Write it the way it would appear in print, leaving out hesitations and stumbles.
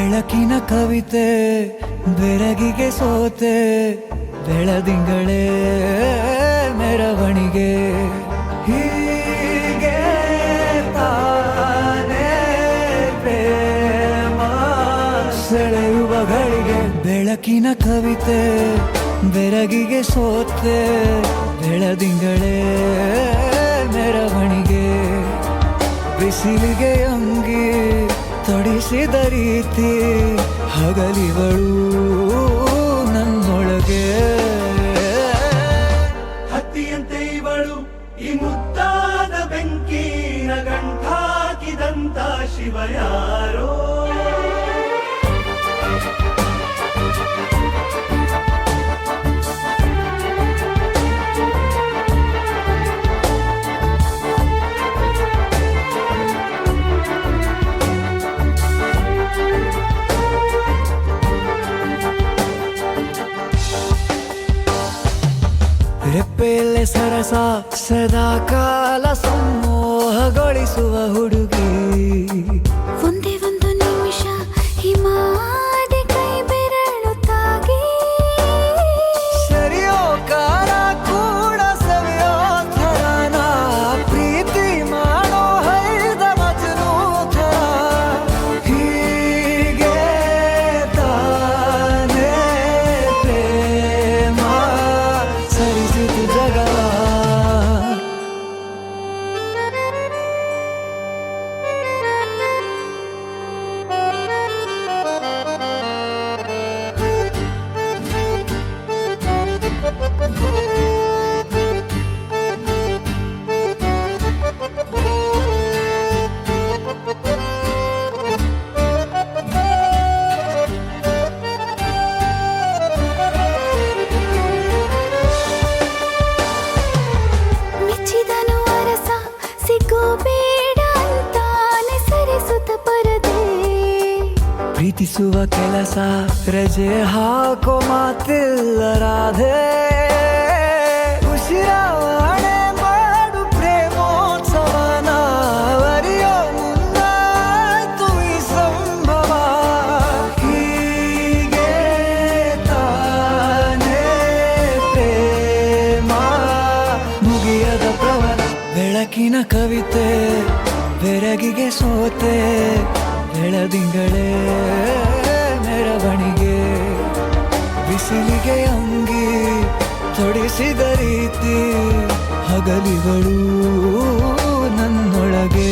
ಬೆಳಕಿನ ಕವಿತೆ ಬೆರಗಿಗೆ ಸೋತೆ ಬೆಳದಿಂಗಳೇ ಮೆರವಣಿಗೆ ಹೀಗೆ ತಾನೇ ಪ್ರೇಮ ಸೆಳೆಯುವ ಗಳಿಗೆ ಬೆಳಕಿನ ಕವಿತೆ ಬೆರಗಿಗೆ ಸೋತೆ ಬೆಳದಿಂಗಳೇ ಮೆರವಣಿಗೆ ಬಿಸಿಲಿಗೆ ಅಂಗಿ ತೊಡಿಸಿದ ರೀತಿ ಹಗಲಿಗಳು ನನ್ನೊಳಗೆ ಹತ್ತಿಯಂತೆ ಇವಳು ಈ ಮುದ್ದಾದ ಬೆಂಕಿನ ಗಂಟಾಕಿದಂತ ಶಿವ ಯಾರೋ ರೆಪ್ಪೆಯಲ್ಲೇ ಸರಸ ಸದಾ ಕಾಲ ಸಂಮೋಹಗೊಳಿಸುವ ಹುಡುಗಿ ಒಂದೇ ಒಂದು ನಿಮಿಷ ಹಿಮಾದಿ ಕೈ ಬೆರಳು ತಾಗಿ ಸರಿಯೋ ಕಾರ ಕೂಡ ಸವಿಯೋ ಥರನ ಪ್ರೀತಿ ಮಾಡೋ ಹೈದ ಮಜನು ಥರ ಹೀಗೆ ತಾನೇ ಪ್ರೇಮ ಸರಿಸಿತು ಜಗವ ಮೆಚ್ಚಿದನು ಅರಸ ಸಿಗೋ ಬೇಡ ಅಂತಾನೆ ಸರಿಸುತ್ತ ಪರದೆ ಪ್ರೀತಿಸುವ ಕೆಲಸ ರಜೆ ಹಾಕೋ ಮಾತಿಲ್ಲ ರಾಧೆ ಉಸಿರಾವಣೆ ಮಾಡು ಪ್ರೇಮೋತ್ಸವನ ಅರಿಯೋ ಮುಂದಾಯ್ತು ಈ ಸಂಭವ ಹೀಗೆ ತಾನೇ ಪ್ರೇಮ ಮುಗಿಯದ ಪ್ರವರ ಬೆಳಕಿನ ಕವಿತೆ ಬೆರಗಿಗೆ ಸೋತೆ ಬೆಳದಿಂಗಳೇ ಮೆರವಣಿಗೆ ಬಿಸಿಲಿಗೆ ಅಂಗಿ ತೊಡಿಸಿದ ರೀತಿ ಹಗಲಿಗಳು ನನ್ನೊಳಗೆ